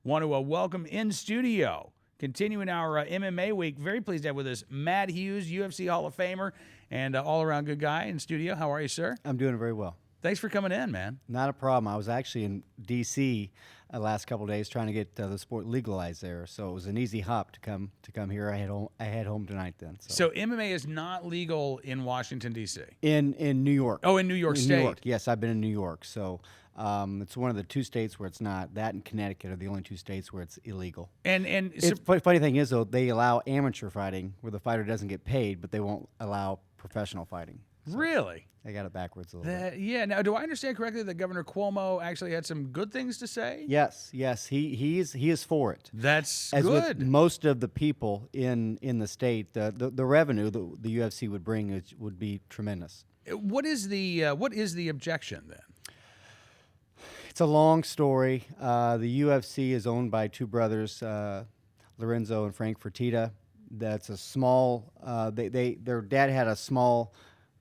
Want to welcome in studio, continuing our MMA week. Very pleased to have with us Matt Hughes, UFC Hall of Famer, and all-around good guy in studio. How are you, sir? I'm doing very well. Thanks for coming in, man. Not a problem. I was actually in D.C. The last couple of days trying to get the sport legalized there, so it was an easy hop to come here. I had home tonight then. So MMA is not legal in Washington, D.C.? In New York. Oh, in New York State. New York. Yes, I've been in New York. So it's one of the two states where it's not. That and Connecticut are the only two states where it's illegal. And Funny thing is, though, they allow amateur fighting where the fighter doesn't get paid, but they won't allow professional fighting. So really? They got it backwards a little bit. Yeah. Now, do I understand correctly that Governor Cuomo actually had some good things to say? Yes. He is for it. That's As good. with most of the people in the state, the revenue the UFC would bring would be tremendous. What is the objection then? It's a long story. The UFC is owned by two brothers, Lorenzo and Frank Fertitta. That's a small. Their dad had a small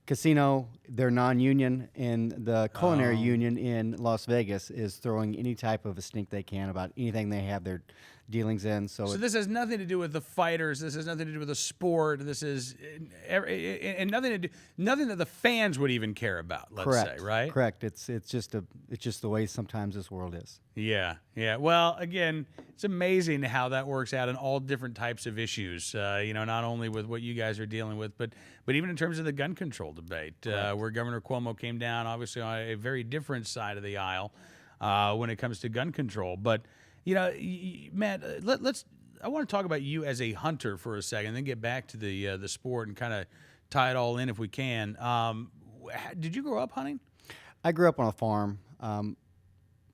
casino. They're non-union, and the culinary union in Las Vegas is throwing any type of a stink they can about anything they have their dealings in. So this has nothing to do with the fighters. This has nothing to do with the sport. This is and nothing that the fans would even care about. Let's correct, say, right? Correct. It's just the way sometimes this world is. Yeah. Well, again, it's amazing how that works out in all different types of issues. Not only with what you guys are dealing with, but even in terms of the gun control debate, where Governor Cuomo came down, obviously on a very different side of the aisle when it comes to gun control. But Matt, I want to talk about you as a hunter for a second, then get back to the sport and kind of tie it all in if we can. Did you grow up hunting? I grew up on a farm.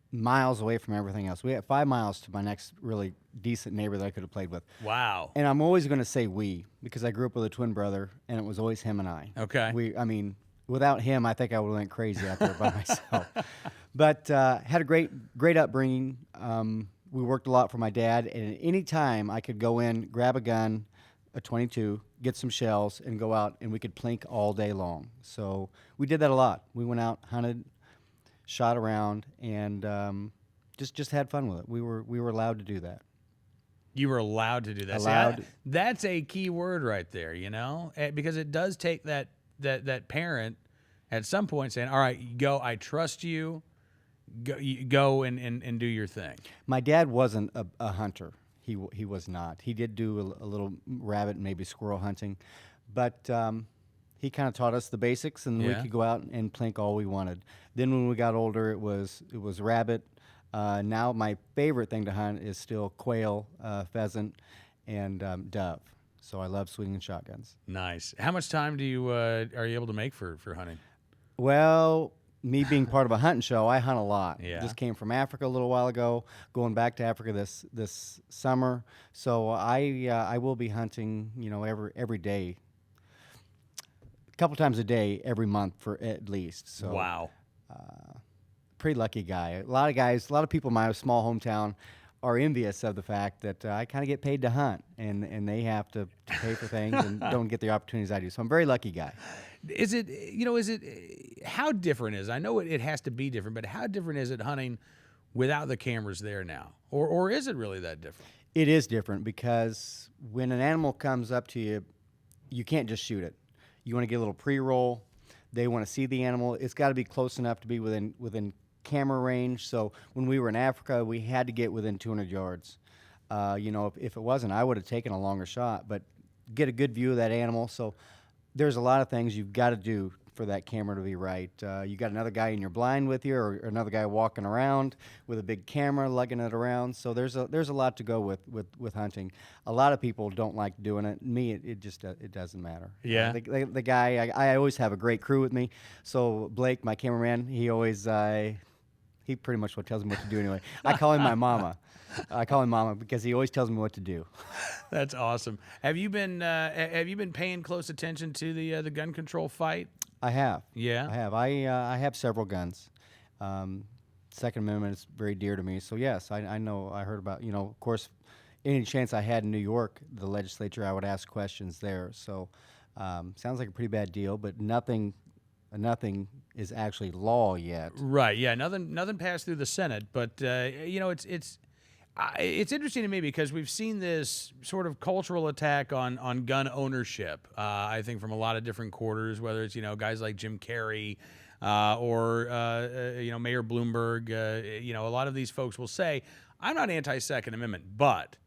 Miles away from everything else. We had 5 miles to my next really decent neighbor that I could have played with. Wow. And I'm always going to say we, because I grew up with a twin brother, and it was always him and I. Okay. Without him, I think I would have went crazy out there by myself. But had a great upbringing. We worked a lot for my dad, and at any time I could go in, grab a gun, a .22, get some shells, and go out, and we could plink all day long. So we did that a lot. We went out, hunted, shot around, and just had fun with it. We were allowed to do that. You were allowed to do that. Allowed. See, that's a key word right there, because it does take that parent at some point saying, "All right, go. I trust you. Go and do your thing." My dad wasn't a hunter. He was not. He did do a little rabbit and maybe squirrel hunting, but he kind of taught us the basics, and we could go out and plink all we wanted. Then when we got older, it was rabbit. Now my favorite thing to hunt is still quail, pheasant, and dove. So I love swinging shotguns. Nice. How much time are you able to make for hunting? Well, me being part of a hunting show, I hunt a lot. Yeah. Just came from Africa a little while ago, going back to Africa this summer. So I will be hunting, every day. A couple times a day, every month for at least. So wow. Pretty lucky guy. A lot of people in my small hometown are envious of the fact that I kind of get paid to hunt, and they have to pay for things and don't get the opportunities I do. So I'm a very lucky guy. How different is? I know it has to be different, but how different is it hunting without the cameras there now, or is it really that different? It is different because when an animal comes up to you, you can't just shoot it. You want to get a little pre-roll. They want to see the animal. It's got to be close enough to be within camera range. So when we were in Africa, we had to get within 200 yards. If it wasn't, I would have taken a longer shot, but get a good view of that animal. So there's a lot of things you've got to do for that camera to be right. You got another guy in your blind with you, or another guy walking around with a big camera lugging it around. So there's a lot to go with hunting. A lot of people don't like doing it. Me, it just it doesn't matter. Yeah. The guy, I always have a great crew with me. So Blake, my cameraman, he always he pretty much tells me what to do anyway. I call him my mama. I call him Mama because he always tells me what to do. That's awesome. Have you been paying close attention to the gun control fight? I have. Yeah. I have. I have several guns. Second Amendment is very dear to me. So yes, I know. I heard about. Of course, any chance I had in New York, the legislature, I would ask questions there. So sounds like a pretty bad deal, but nothing is actually law yet. Right. Yeah. Nothing passed through the Senate, but it's. It's interesting to me because we've seen this sort of cultural attack on gun ownership. I think from a lot of different quarters, whether it's guys like Jim Carrey or Mayor Bloomberg. A lot of these folks will say, "I'm not anti-Second Amendment, but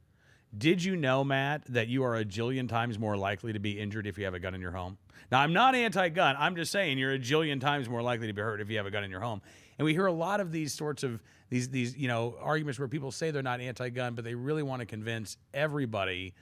did you know, Matt, that you are a jillion times more likely to be injured if you have a gun in your home?" Now, I'm not anti-gun. I'm just saying you're a jillion times more likely to be hurt if you have a gun in your home. And we hear a lot of these sorts of these arguments where people say they're not anti-gun, but they really want to convince everybody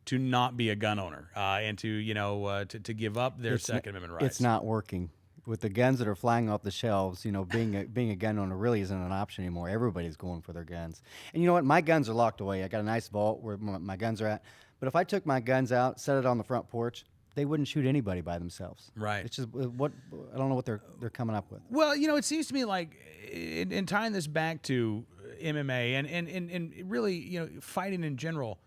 to not be a gun owner and to give up their Second Amendment rights. It's not working. With the guns that are flying off the shelves, being a gun owner really isn't an option anymore. Everybody's going for their guns. And you know what? My guns are locked away. I got a nice vault where my guns are at. But if I took my guns out, set it on the front porch, they wouldn't shoot anybody by themselves. Right. It's just what I don't know what they're coming up with. Well, it seems to me like in tying this back to MMA and really, fighting in general,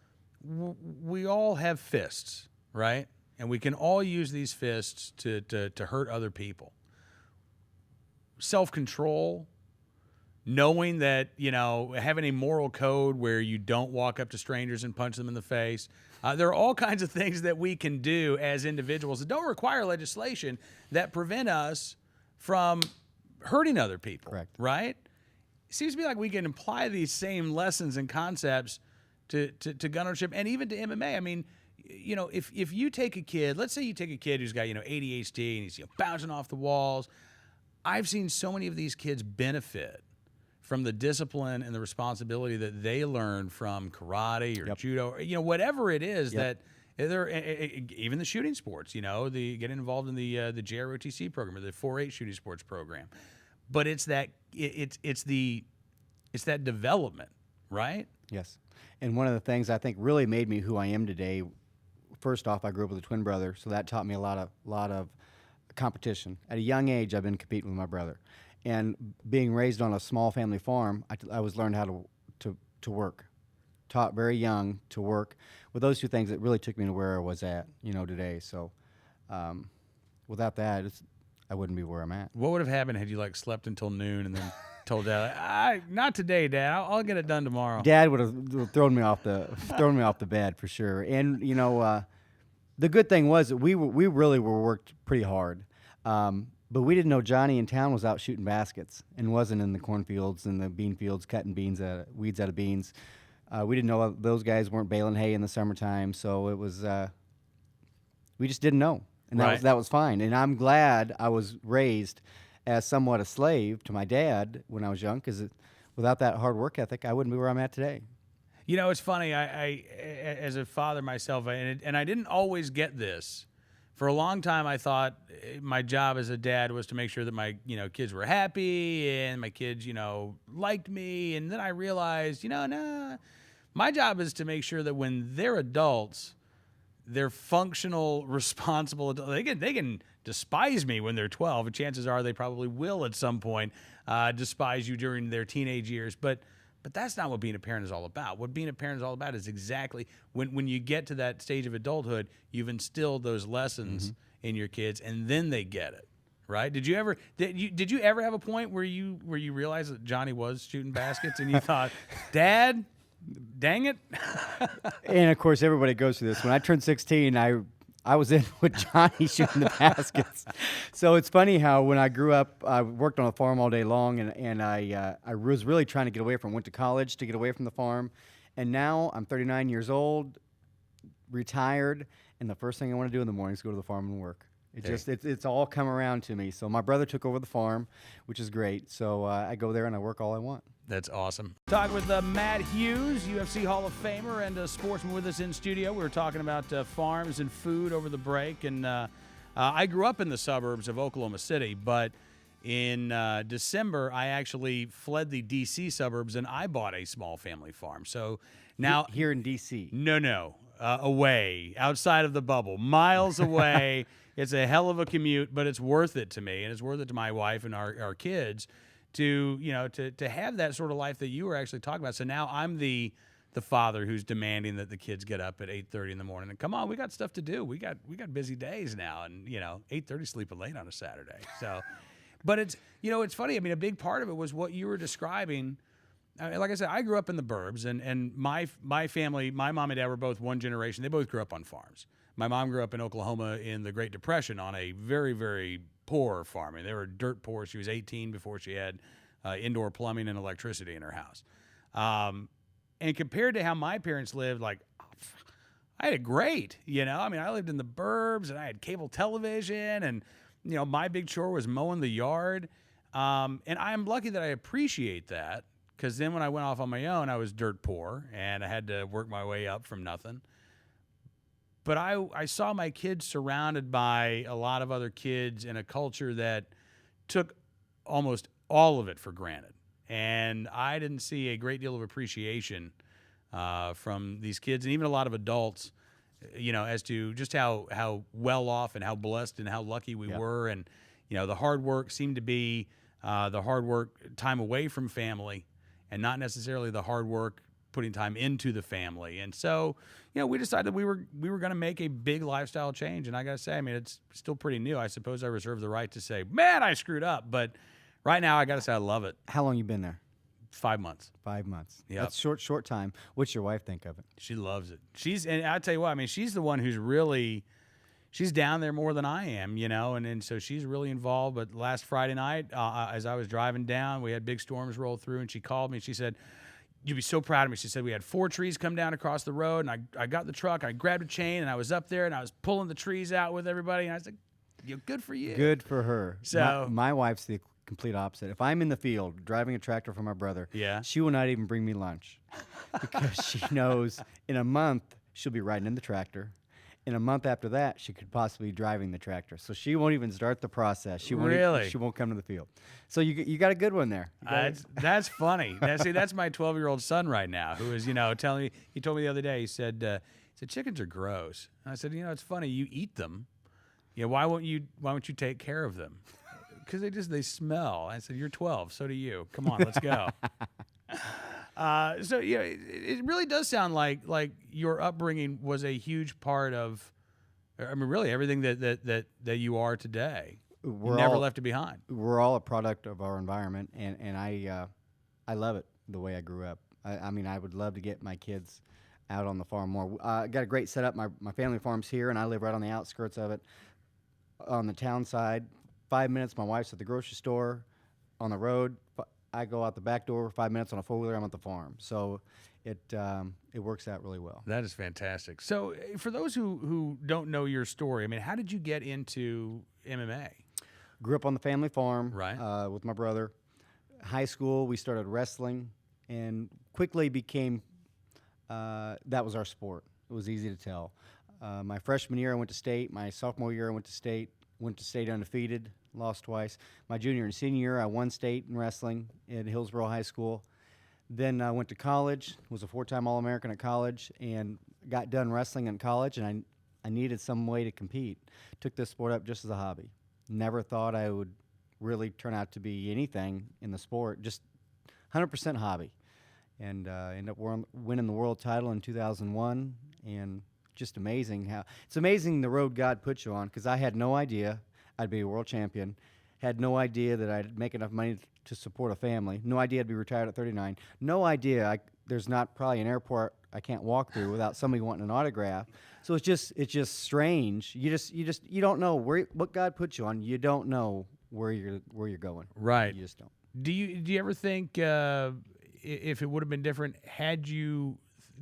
we all have fists, right? And we can all use these fists to hurt other people. Self-control, knowing that, having a moral code where you don't walk up to strangers and punch them in the face. There are all kinds of things that we can do as individuals that don't require legislation that prevent us from hurting other people. Correct. Right? It seems to me like we can apply these same lessons and concepts to gun ownership and even to MMA. I mean, if you take a kid, let's say you take a kid who's got, ADHD and he's bouncing off the walls. I've seen so many of these kids benefit from the discipline and the responsibility that they learn from karate or judo, or, whatever it is that they're, even the shooting sports, the getting involved in the JROTC program or the 4-H shooting sports program. But it's that development, right? Yes. And one of the things I think really made me who I am today, first off, I grew up with a twin brother, so that taught me a lot of competition. At a young age, I've been competing with my brother. And being raised on a small family farm, I was learned how to work. Taught very young to work. With those two things, it really took me to where I was at, today. So without that, I wouldn't be where I'm at. What would have happened had you slept until noon and then told Dad, "Not today, Dad. I'll get it done tomorrow"? Dad would have thrown me off the bed for sure. And the good thing was that we really were worked pretty hard. But we didn't know Johnny in town was out shooting baskets and wasn't in the cornfields and the bean fields cutting weeds out of beans. We didn't know those guys weren't baling hay in the summertime, so it was we just didn't know, and that was fine. And I'm glad I was raised as somewhat a slave to my dad when I was young, because without that hard work ethic, I wouldn't be where I'm at today. It's funny. I as a father myself, and I didn't always get this. For a long time, I thought my job as a dad was to make sure that my kids were happy and my kids liked me. And then I realized nah, my job is to make sure that when they're adults, they're functional, responsible adults. They can despise me when they're 12, and chances are they probably will at some point despise you during their teenage years. But that's not what being a parent is all about. What being a parent is all about is exactly when you get to that stage of adulthood, you've instilled those lessons in your kids, and then they get it, right? Did you ever have a point where you realized that Johnny was shooting baskets and you thought, "Dad, dang it"? And of course, everybody goes through this. When I turned 16, I was in with Johnny shooting the baskets. So it's funny how when I grew up, I worked on a farm all day long, and I was really trying to get away went to college to get away from the farm. And now I'm 39 years old, retired, and the first thing I want to do in the morning is go to the farm and work. It's all come around to me. So my brother took over the farm, which is great. So I go there and I work all I want. That's awesome. Talk with Matt Hughes, UFC Hall of Famer and a sportsman with us in studio. We were talking about farms and food over the break. And I grew up in the suburbs of Oklahoma City, but in December, I actually fled the D.C. suburbs and I bought a small family farm. So now here in D.C. No. Away, outside of the bubble, miles away. It's a hell of a commute, but it's worth it to me, and it's worth it to my wife and our kids to have that sort of life that you were actually talking about. So now I'm the father who's demanding that the kids get up at 8:30 in the morning. And come on, we got stuff to do. We got busy days now, and 8:30 sleeping late on a Saturday. So, but it's it's funny. I mean, a big part of it was what you were describing. like I said, I grew up in the burbs, and my family, my mom and dad were both one generation. They both grew up on farms. My mom grew up in Oklahoma in the Great Depression on a very, very poor farm. I mean, they were dirt poor. She was 18 before she had indoor plumbing and electricity in her house. And compared to how my parents lived, like, I had it great, you know? I mean, I lived in the burbs, and I had cable television, and, you know, my big chore was mowing the yard. And I'm lucky that I appreciate that, because then when I went off on my own, I was dirt poor, and I had to work my way up from nothing. But I saw my kids surrounded by a lot of other kids in a culture that took almost all of it for granted. And I didn't see a great deal of appreciation from these kids, and even a lot of adults, you know, as to just how well off and how blessed and how lucky we were. And, you know, the hard work seemed to be the hard work time away from family, and not necessarily the hard work putting time into the family. And so, you know, we decided we were going to make a big lifestyle change. And I got to say, I mean, it's still pretty new. I suppose I reserve the right to say, man, I screwed up. But right now, I got to say, I love it. How long you been there? 5 months. 5 months. Yep. That's short time. What's your wife think of it? She loves it. And I'll tell you what, I mean, she's the one who's really, she's down there more than I am, you know, and so she's really involved. But last Friday night, as I was driving down, we had big storms roll through, and she called me, and she said, you'd be so proud of me. She said, we had 4 trees come down across the road, and I got the truck, I grabbed a chain, and I was up there, and I was pulling the trees out with everybody. And I said, good for you. Good for her. So my wife's the complete opposite. If I'm in the field driving a tractor for my brother, she will not even bring me lunch, because she knows in a month she'll be riding in the tractor. In a month after that, she could possibly be driving the tractor. So she won't even start the process. She won't come to the field. So you got a good one there. That's funny. That's my 12-year-old son right now, who is, you know, telling me. He told me the other day. He said chickens are gross. And I said, you know, it's funny. You eat them. You know, why won't you take care of them? Because they smell. I said, you're 12. So do you. Come on, let's go. So yeah, it really does sound like your upbringing was a huge part of, I mean, really everything that you are today. You never left it behind. We're all a product of our environment, and I love it the way I grew up. I mean, I would love to get my kids out on the farm more. I got a great setup. My family farm's here, and I live right on the outskirts of it, on the town side. 5 minutes, my wife's at the grocery store. On the road, I go out the back door. 5 minutes on a 4-wheeler, I'm at the farm. So it works out really well. That is fantastic. So for those who don't know your story, I mean, how did you get into MMA? Grew up on the family farm, right? With my brother. High school, we started wrestling, and quickly became that was our sport. It was easy to tell. My freshman year, I went to state. My sophomore year, I went to state. Went to state undefeated, lost twice. My junior and senior year, I won state in wrestling at Hillsborough High School. Then I went to college, was a 4-time All-American at college, and got done wrestling in college, and I needed some way to compete. Took this sport up just as a hobby. Never thought I would really turn out to be anything in the sport, just 100% hobby. And ended up winning the world title in 2001, and just amazing how it's amazing the road God put you on, because I had no idea I'd be a world champion, had no idea that I'd make enough money to support a family, no idea I'd be retired at 39, no idea there's not probably an airport I can't walk through without somebody wanting an autograph. So it's just strange. You don't know what God put you on. You don't know where you're going. Right. You just don't. Do you ever think if it would have been different had you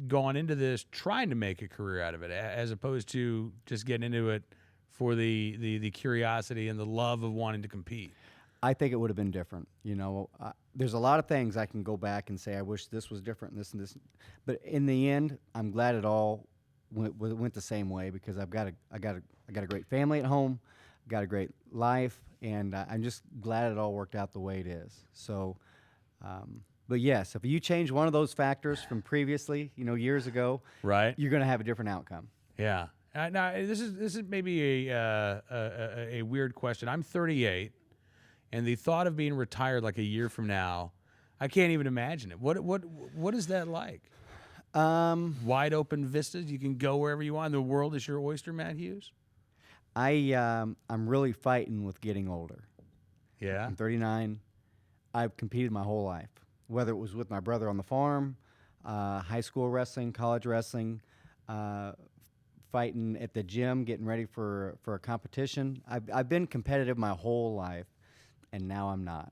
gone into this trying to make a career out of it, as opposed to just getting into it for the curiosity and the love of wanting to compete? I think it would have been different. You know, there's a lot of things I can go back and say I wish this was different, and this, but in the end, I'm glad it all went the same way, because I got a great family at home, got a great life, and I'm just glad it all worked out the way it is. So. But yes, if you change one of those factors from previously, you know, years ago, right, you're going to have a different outcome. Yeah. Now this is maybe a weird question. I'm 38, and the thought of being retired like a year from now, I can't even imagine it. What is that like? Wide open vistas. You can go wherever you want. The world is your oyster, Matt Hughes. I'm really fighting with getting older. Yeah. I'm 39. I've competed my whole life. whether it was with my brother on the farm, high school wrestling, college wrestling, fighting at the gym, getting ready for a competition. I've been competitive my whole life, and now I'm not.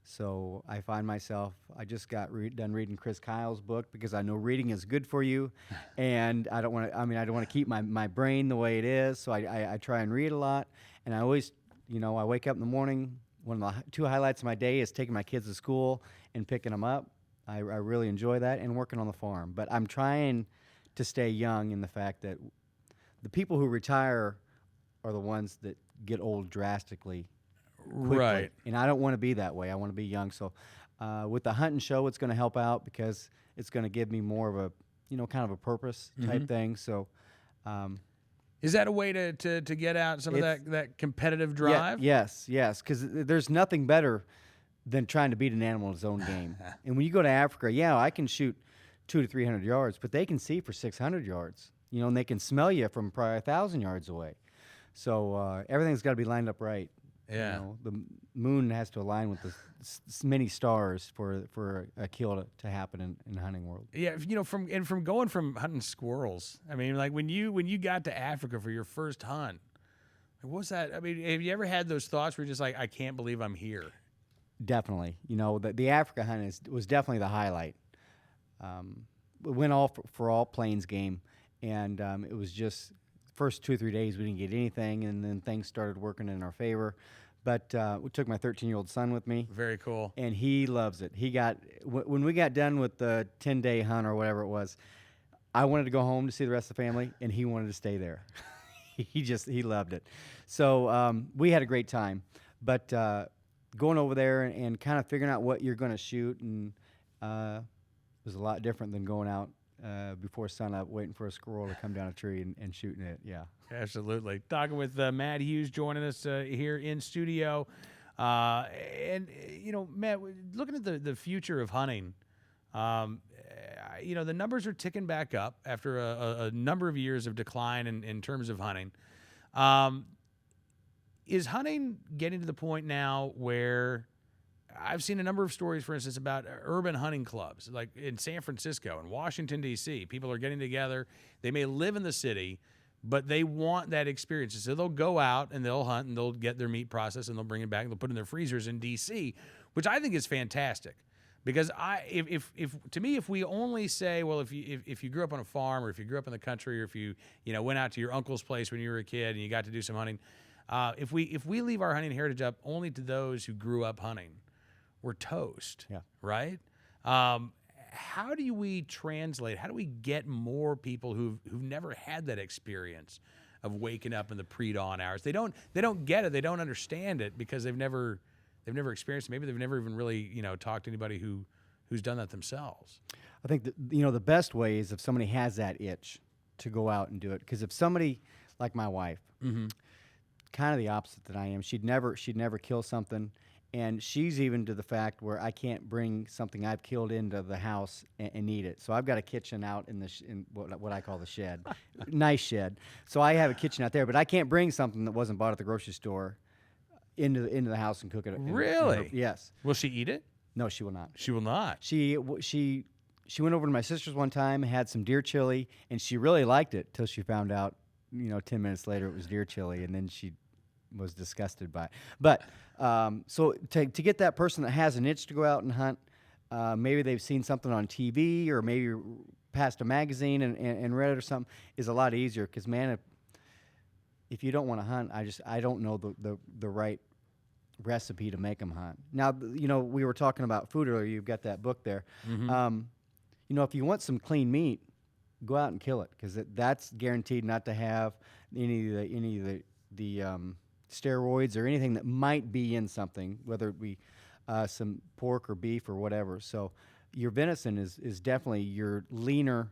So I find myself, I just got done reading Chris Kyle's book because I know reading is good for you, and I don't want to keep my brain the way it is. So I try and read a lot, and I always, I wake up in the morning. One of the two highlights of my day is taking my kids to school and picking them up. I really enjoy that, and working on the farm. But I'm trying to stay young in the fact that the people who retire are the ones that get old drastically quickly. Right. And I don't want to be that way. I want to be young. So with the hunting show, it's going to help out because it's going to give me more of a, kind of a purpose type thing. So is that a way to get out some of that competitive drive? Yes. Because there's nothing better than trying to beat an animal in his own game. And when you go to Africa, I can shoot 200 to 300 yards, but they can see for 600 yards, and they can smell you from probably 1,000 yards away. So everything's got to be lined up right. Yeah. The moon has to align with the many stars for a kill to happen in the hunting world. Yeah, from going from hunting squirrels. I mean, like when you got to Africa for your first hunt, what was that? I mean, have you ever had those thoughts where you're just like, I can't believe I'm here? Definitely. The Africa hunt was definitely the highlight. We went for all plains game, and it was just first 2 or 3 days we didn't get anything, and then things started working in our favor. But we took my 13-year-old son with me. Very cool. And he loves it. When we got done with the 10-day hunt or whatever it was, I wanted to go home to see the rest of the family, and he wanted to stay there. He loved it. So we had a great time. But going over there and kind of figuring out what you're going to shoot, and was a lot different than going out before sunup, waiting for a squirrel to come down a tree and shooting it. Yeah, absolutely. Talking with Matt Hughes, joining us here in studio, and Matt, looking at the future of hunting, the numbers are ticking back up after a number of years of decline in terms of hunting. Is hunting getting to the point now where I've seen a number of stories, for instance, about urban hunting clubs, like in San Francisco and Washington, D.C. People are getting together. They may live in the city, but they want that experience. So they'll go out and they'll hunt and they'll get their meat processed and they'll bring it back and they'll put it in their freezers in D.C., which I think is fantastic. Because if we only say, well, if you grew up on a farm, or if you grew up in the country, or if you went out to your uncle's place when you were a kid and you got to do some hunting, if we leave our hunting heritage up only to those who grew up hunting, we're toast. Yeah. Right? How do we translate? How do we get more people who've never had that experience of waking up in the pre-dawn hours? They don't get it. They don't understand it because they've never experienced it. Maybe they've never even really talked to anybody who's done that themselves. I think that, the best way is if somebody has that itch to go out and do it. Because if somebody like my wife, kind of the opposite that I am, she'd never kill something. And she's even to the fact where I can't bring something I've killed into the house and eat it. So I've got a kitchen out in what I call the shed, nice shed. So I have a kitchen out there, but I can't bring something that wasn't bought at the grocery store into the house and cook it. Really? Yes. Will she eat it? No, she will not. She will not. She went over to my sister's one time, had some deer chili, and she really liked it till she found out, 10 minutes later it was deer chili, and then she was disgusted by it. But so to get that person that has an itch to go out and hunt, maybe they've seen something on TV or maybe passed a magazine and read it or something, is a lot easier. Because man, if you don't want to hunt, I don't know the right recipe to make them hunt. Now, we were talking about food earlier. You've got that book there. If you want some clean meat, go out and kill it, because that's guaranteed not to have any of the steroids or anything that might be in something, whether it be some pork or beef or whatever. So your venison is definitely your leaner,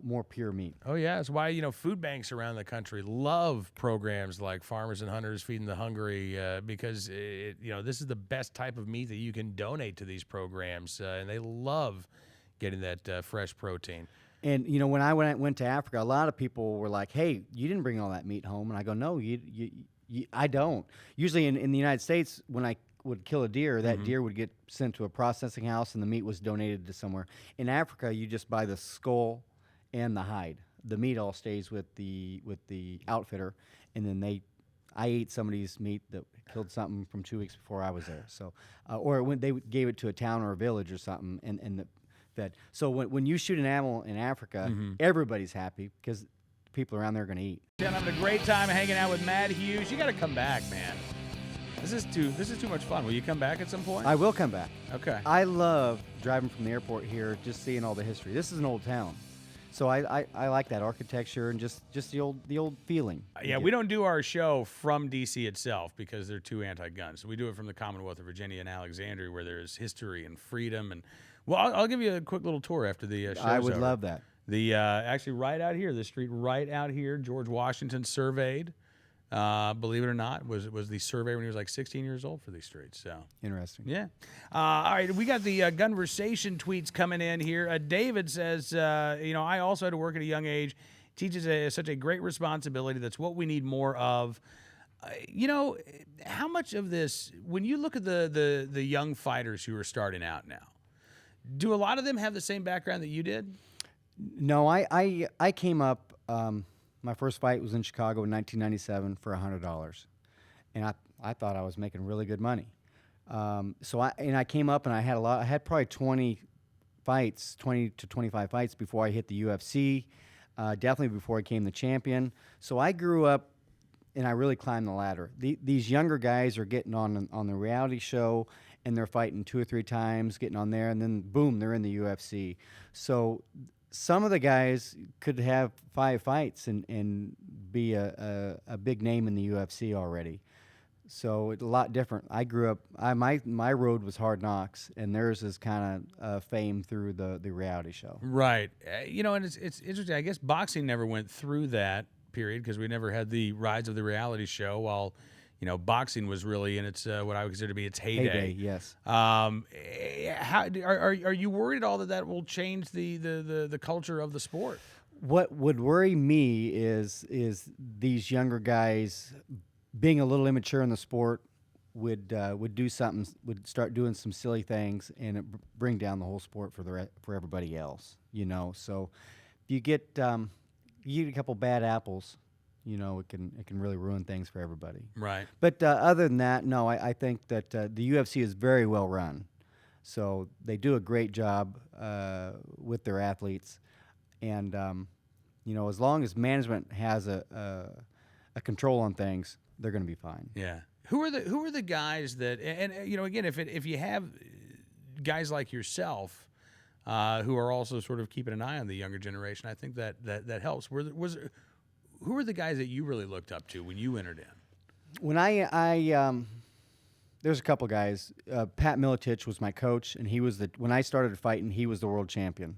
more pure meat. Oh yeah, that's why food banks around the country love programs like Farmers and Hunters Feeding the Hungry, because this is the best type of meat that you can donate to these programs, and they love getting that fresh protein. And when I went to Africa, a lot of people were like, "Hey, you didn't bring all that meat home," and I go, "No, I don't." Usually in the United States, when would kill a deer, that deer would get sent to a processing house, and the meat was donated to somewhere. In Africa, you just buy the skull and the hide. The meat all stays with the outfitter, and then I ate somebody's meat that killed something from 2 weeks before I was there. So, or when they gave it to a town or a village or something, and the fed. So when you shoot an animal in Africa, everybody's happy because people around there are going to eat. I'm having a great time hanging out with Matt Hughes. You got to come back, man. This is too much fun. Will you come back at some point? I will come back. Okay. I love driving from the airport here, just seeing all the history. This is an old town, so I like that architecture and just the old feeling. Yeah, we don't do our show from D.C. itself because they're too anti-gun. So we do it from the Commonwealth of Virginia and Alexandria, where there's history and freedom. And well, I'll give you a quick little tour after the show's I would over. love that. The actually right out here, the street right out here, George Washington surveyed. Believe it or not, was the survey when he was like 16 years old for these streets. So Interesting. yeah. All right, we got the Gunversation tweets coming in here. David says, I also had to work at a young age. Teaches such a great responsibility. That's what we need more of. How much of this, when you look at the young fighters who are starting out now, do a lot of them have the same background that you did? No, I came up. My first fight was in Chicago in 1997 for $100, and I thought I was making really good money. So I came up and I had probably 20 to 25 fights before I hit the UFC. Definitely before I became the champion. So I grew up and I really climbed the ladder. These younger guys are getting on the reality show and they're fighting 2 or 3 times, getting on there, and then boom, they're in the UFC. So some of the guys could have 5 fights and be a big name in the UFC already. So it's a lot different. I grew up. My road was hard knocks, and theirs is kind of fame through the reality show. Right. And it's interesting. I guess boxing never went through that period because we never had the rise of the reality show. While boxing was really in its what I would consider to be its heyday. Yes. How are you worried at all that will change the culture of the sport? What would worry me is these younger guys being a little immature in the sport would do something, would start doing some silly things, and it bring down the whole sport for everybody else. So if you get a couple bad apples, it can really ruin things for everybody. Right. But other than that, no, I think that the UFC is very well run. So they do a great job with their athletes, and as long as management has a control on things, they're going to be fine. Yeah. Who are the guys that, and again, if you have guys like yourself who are also sort of keeping an eye on the younger generation, I think that helps. Who were the guys that you really looked up to when you entered in? When there's a couple guys. Pat Miletich was my coach, and when I started fighting, he was the world champion.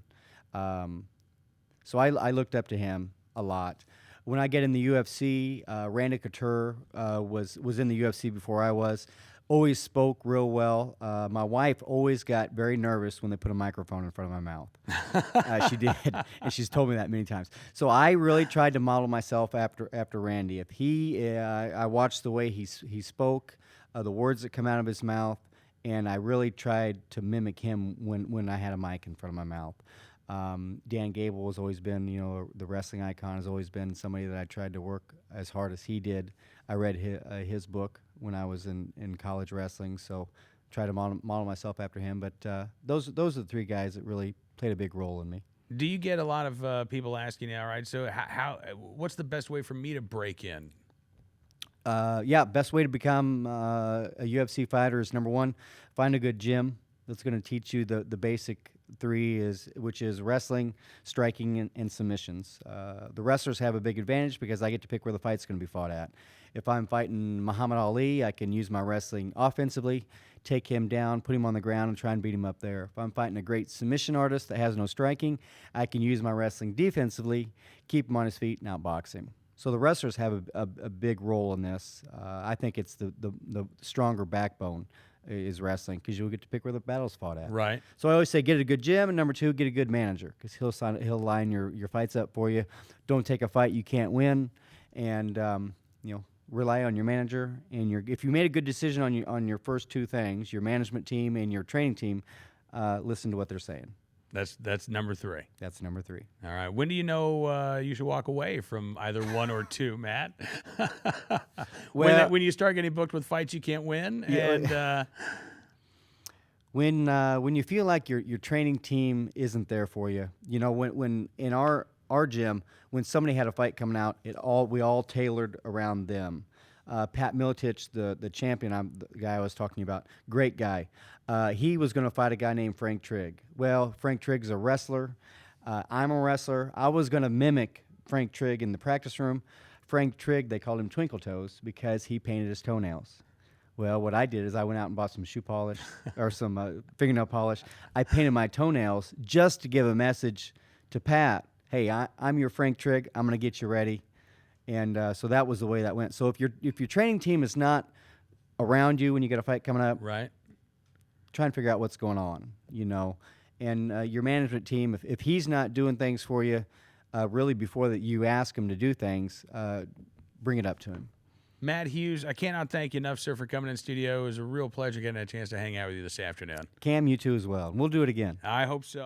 So I looked up to him a lot. When I get in the UFC, Randy Couture was in the UFC before I was. Always spoke real well. My wife always got very nervous when they put a microphone in front of my mouth. She did, and she's told me that many times. So I really tried to model myself after Randy. If I watched the way he spoke, the words that come out of his mouth, and I really tried to mimic him when I had a mic in front of my mouth. Dan Gable has always been, the wrestling icon has always been somebody that I tried to work as hard as he did. I read his book when I was in college wrestling, so try to model myself after him. But those are the 3 guys that really played a big role in me. Do you get a lot of people asking you, all right, so what's the best way for me to break in? Best way to become a UFC fighter is, number 1, find a good gym that's going to teach you the basic 3 which is wrestling, striking, and submissions. The wrestlers have a big advantage because I get to pick where the fight's going to be fought at. If I'm fighting Muhammad Ali, I can use my wrestling offensively, take him down, put him on the ground, and try and beat him up there. If I'm fighting a great submission artist that has no striking, I can use my wrestling defensively, keep him on his feet, and outbox him. So the wrestlers have a big role in this. I think it's the stronger backbone is wrestling because you'll get to pick where the battle's fought at. Right. So I always say get a good gym, and number 2, get a good manager because he'll line your fights up for you. Don't take a fight you can't win, and rely on your manager and if you made a good decision on your first two things, your management team and your training team, listen to what they're saying. That's number 3. That's number 3. All right. When do you know you should walk away from either one or two, Matt? Well, when you start getting booked with fights you can't win, yeah, and when you feel like your training team isn't there for you, when in our gym, when somebody had a fight coming out, we all tailored around them. Pat Miletich, the champion, the guy I was talking about, great guy. He was going to fight a guy named Frank Trigg. Well, Frank Trigg's a wrestler. I'm a wrestler. I was going to mimic Frank Trigg in the practice room. Frank Trigg, they called him Twinkle Toes because he painted his toenails. Well, what I did is I went out and bought some shoe polish or some fingernail polish. I painted my toenails just to give a message to Pat. Hey, I'm your Frank Trigg. I'm going to get you ready. And so that was the way that went. So if your training team is not around you when you get a fight coming up, right, try and figure out what's going on, And your management team, if he's not doing things for you, really before that you ask him to do things, bring it up to him. Matt Hughes, I cannot thank you enough, sir, for coming in studio. It was a real pleasure getting a chance to hang out with you this afternoon. Cam, you too as well. We'll do it again. I hope so.